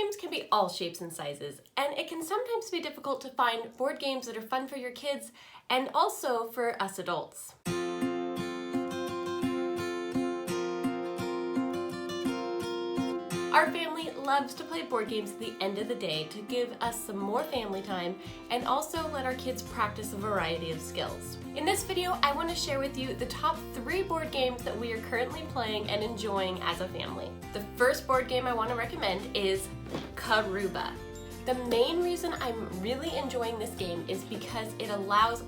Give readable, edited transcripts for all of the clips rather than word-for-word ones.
games can be all shapes and sizes, and it can sometimes be difficult to find board games that are fun for your kids and also for us adults. Our family loves to play board games at the end of the day to give us some more family time and also let our kids practice a variety of skills. In this video, I want to share with you the top 3 board games that we are currently playing and enjoying as a family. The first board game I want to recommend is Karuba. The main reason I'm really enjoying this game is because it allows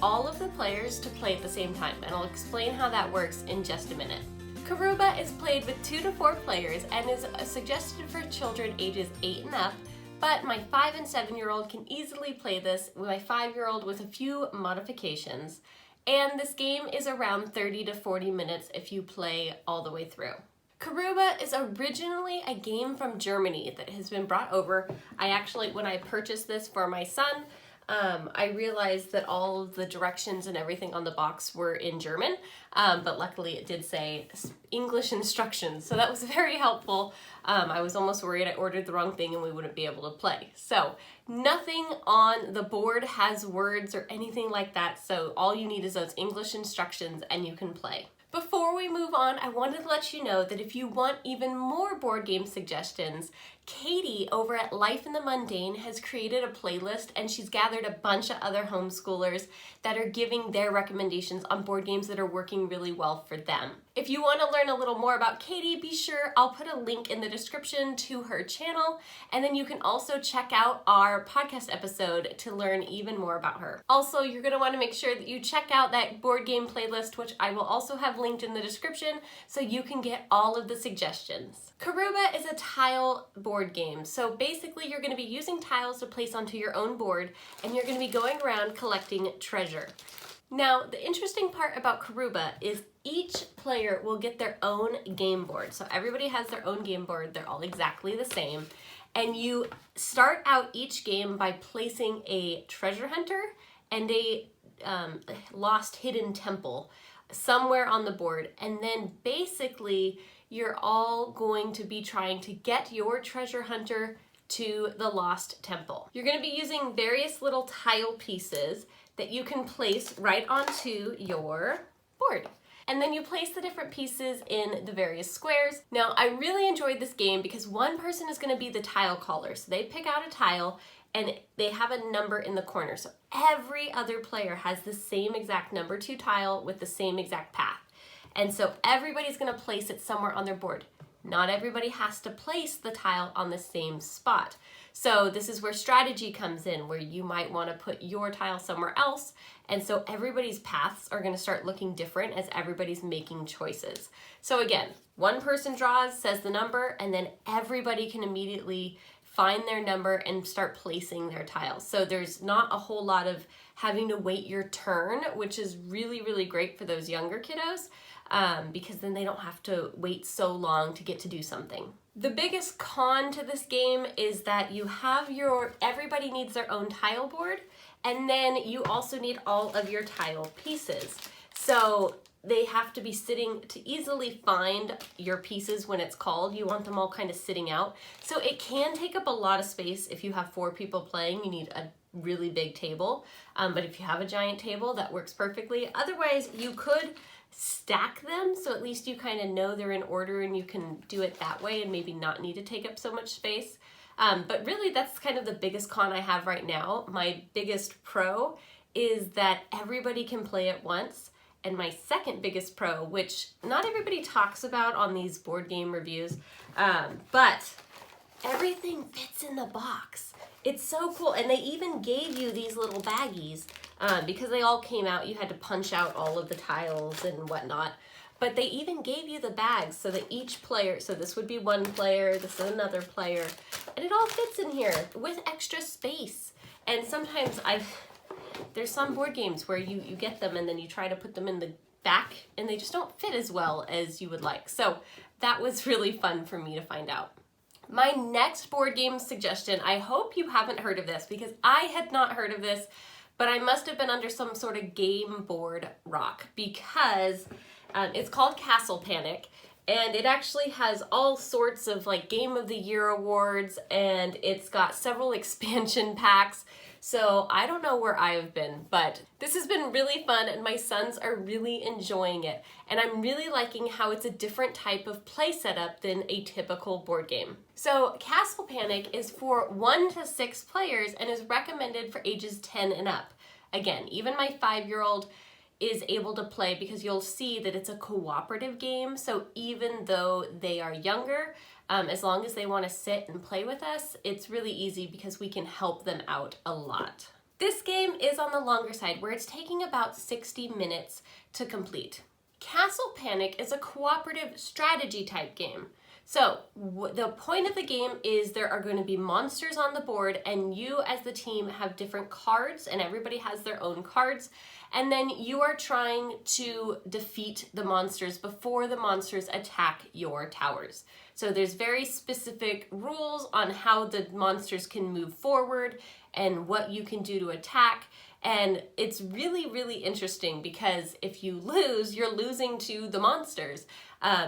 all of the players to play at the same time, and I'll explain how that works in just a minute. Karuba is played with 2 to 4 players and is suggested for children ages 8 and up, but my 5 and 7-year-old can easily play this with my 5-year-old with a few modifications, and this game is around 30 to 40 minutes if you play all the way through. Karuba is originally a game from Germany that has been brought over. When I purchased this for my son, I realized that all of the directions and everything on the box were in German, but luckily it did say English instructions, so that was very helpful. I was almost worried I ordered the wrong thing and we wouldn't be able to play. So nothing on the board has words or anything like that, so all you need is those English instructions and you can play. Before we move on, I wanted to let you know that if you want even more board game suggestions, Katie over at Life in the Mundane has created a playlist, and she's gathered a bunch of other homeschoolers that are giving their recommendations on board games that are working really well for them. If you want to learn a little more about Katie, be sure I'll put a link in the description to her channel, and then you can also check out our podcast episode to learn even more about her. Also, you're going to want to make sure that you check out that board game playlist, which I will also have linked in the description, so you can get all of the suggestions. Karuba is a tile board game. So basically you're going to be using tiles to place onto your own board, and you're going to be going around collecting treasure. Now, the interesting part about Karuba is each player will get their own game board. So everybody has their own game board. They're all exactly the same. And you start out each game by placing a treasure hunter and a lost hidden temple somewhere on the board. And then basically you're all going to be trying to get your treasure hunter to the lost temple. You're going to be using various little tile pieces that you can place right onto your board. And then you place the different pieces in the various squares. Now, I really enjoyed this game because one person is going to be the tile caller. So they pick out a tile and they have a number in the corner. So every other player has the same exact number 2 tile with the same exact path. And so everybody's going to place it somewhere on their board. Not everybody has to place the tile on the same spot. So this is where strategy comes in, where you might want to put your tile somewhere else. And so everybody's paths are going to start looking different as everybody's making choices. So again, one person draws, says the number, and then everybody can immediately find their number and start placing their tiles. So there's not a whole lot of having to wait your turn, which is really, really great for those younger kiddos. Because then they don't have to wait so long to get to do something. The biggest con to this game is that you have everybody needs their own tile board, and then you also need all of your tile pieces. So they have to be sitting to easily find your pieces when it's called. You want them all kind of sitting out. So it can take up a lot of space. If you have 4 people playing, you need a really big table. But if you have a giant table, that works perfectly. Otherwise, you could stack them, so at least you kind of know they're in order and you can do it that way and maybe not need to take up so much space. But really that's kind of the biggest con I have right now. My biggest pro is that everybody can play at once, and my second biggest pro, which not everybody talks about on these board game reviews, but everything fits in the box. It's so cool, and they even gave you these little baggies. Because they all came out, you had to punch out all of the tiles and whatnot. But they even gave you the bags so that each player, so this would be one player, this is another player, and it all fits in here with extra space. And sometimes there's some board games where you get them and then you try to put them in the back and they just don't fit as well as you would like. So that was really fun for me to find out. My next board game suggestion, I hope you haven't heard of this because I had not heard of this, but I must have been under some sort of game board rock because it's called Castle Panic, And it actually has all sorts of like Game of the Year awards, and it's got several expansion packs. So I don't know where I have been, but this has been really fun and my sons are really enjoying it. And I'm really liking how it's a different type of play setup than a typical board game. So Castle Panic is for 1 to 6 players and is recommended for ages 10 and up. Again, even my 5-year-old is able to play because you'll see that it's a cooperative game. So even though they are younger, as long as they want to sit and play with us, it's really easy because we can help them out a lot. This game is on the longer side where it's taking about 60 minutes to complete. Castle Panic is a cooperative strategy type game. So the point of the game is there are going to be monsters on the board and you as the team have different cards and everybody has their own cards. And then you are trying to defeat the monsters before the monsters attack your towers. So there's very specific rules on how the monsters can move forward and what you can do to attack. And it's really, really interesting because if you lose, you're losing to the monsters.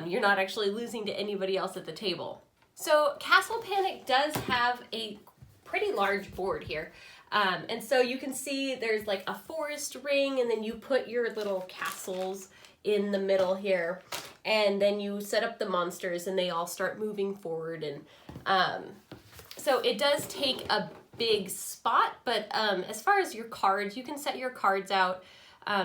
You're not actually losing to anybody else at the table. So Castle Panic does have a pretty large board here. And so you can see there's like a forest ring and then you put your little castles in the middle here and then you set up the monsters and they all start moving forward. And so it does take a big spot, but as far as your cards, you can set your cards out.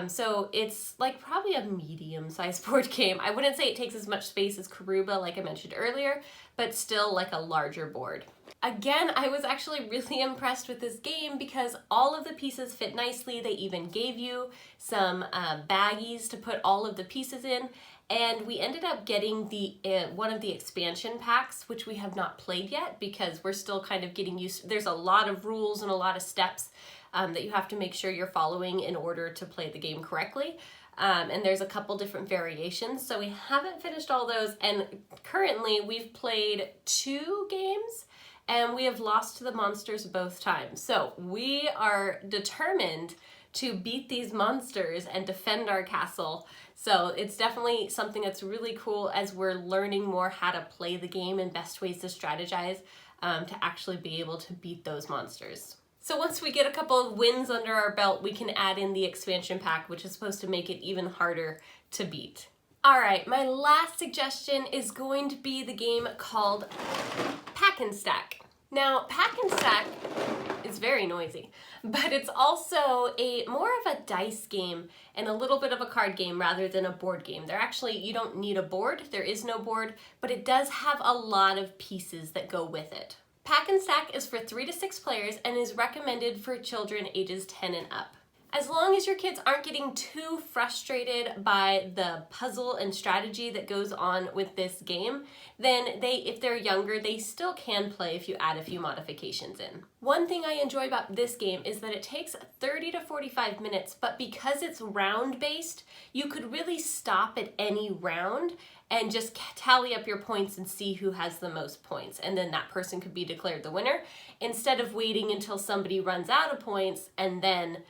So it's like probably a medium-sized board game. I wouldn't say it takes as much space as Karuba, like I mentioned earlier, but still like a larger board. Again, I was actually really impressed with this game because all of the pieces fit nicely. They even gave you some baggies to put all of the pieces in. And we ended up getting the one of the expansion packs, which we have not played yet because we're still kind of getting used. There's a lot of rules and a lot of steps that you have to make sure you're following in order to play the game correctly. And there's a couple different variations. So we haven't finished all those. And currently we've played 2 games and we have lost to the monsters both times. So we are determined to beat these monsters and defend our castle. So it's definitely something that's really cool as we're learning more how to play the game and best ways to strategize to actually be able to beat those monsters. So once we get a couple of wins under our belt, we can add in the expansion pack, which is supposed to make it even harder to beat. All right, my last suggestion is going to be the game called Pack and Stack. Now, Pack and Stack is very noisy, but it's also more of a dice game and a little bit of a card game rather than a board game. You don't need a board, there is no board, but it does have a lot of pieces that go with it. Pack and Stack is for 3 to 6 players and is recommended for children ages 10 and up. As long as your kids aren't getting too frustrated by the puzzle and strategy that goes on with this game, then if they're younger, they still can play if you add a few modifications in. One thing I enjoy about this game is that it takes 30 to 45 minutes, but because it's round-based, you could really stop at any round and just tally up your points and see who has the most points. And then that person could be declared the winner instead of waiting until somebody runs out of points and then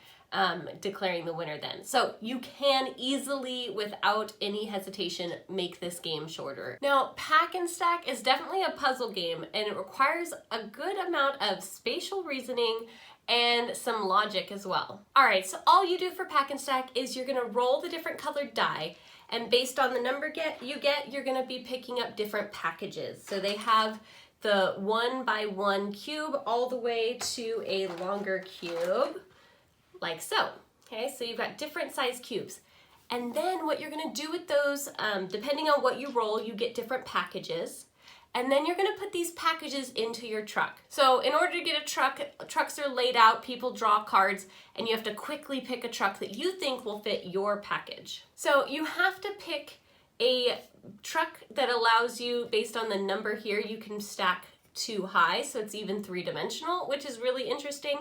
declaring the winner then. So you can easily, without any hesitation, make this game shorter. Now, Pack and Stack is definitely a puzzle game and it requires a good amount of spatial reasoning and some logic as well. All right, so all you do for Pack and Stack is you're gonna roll the different colored die, and based on the number you're gonna be picking up different packages. So they have the 1x1 cube all the way to a longer cube, like so. Okay, so you've got different size cubes. And then what you're gonna do with those, depending on what you roll, you get different packages. And then you're gonna put these packages into your truck. So in order to get a truck, trucks are laid out, people draw cards, and you have to quickly pick a truck that you think will fit your package. So you have to pick a truck that allows you, based on the number here, you can stack 2 high, so it's even 3-dimensional, which is really interesting.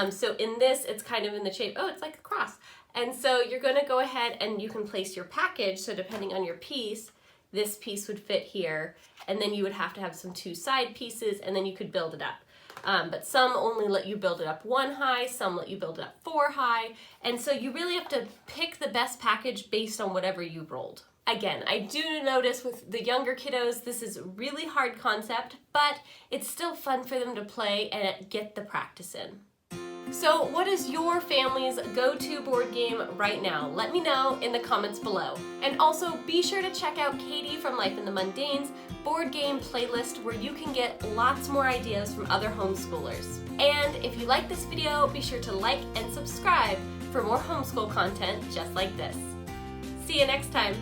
So in this, it's kind of in the shape, oh, it's like a cross. And so you're gonna go ahead and you can place your package, so depending on your piece, this piece would fit here, and then you would have to have some 2 side pieces, and then you could build it up. But some only let you build it up 1 high, some let you build it up 4 high, and so you really have to pick the best package based on whatever you rolled. Again, I do notice with the younger kiddos, this is a really hard concept, but it's still fun for them to play and get the practice in. So what is your family's go-to board game right now? Let me know in the comments below. And also be sure to check out Katie from Life in the Mundane's board game playlist where you can get lots more ideas from other homeschoolers. And if you like this video, be sure to like and subscribe for more homeschool content just like this. See you next time.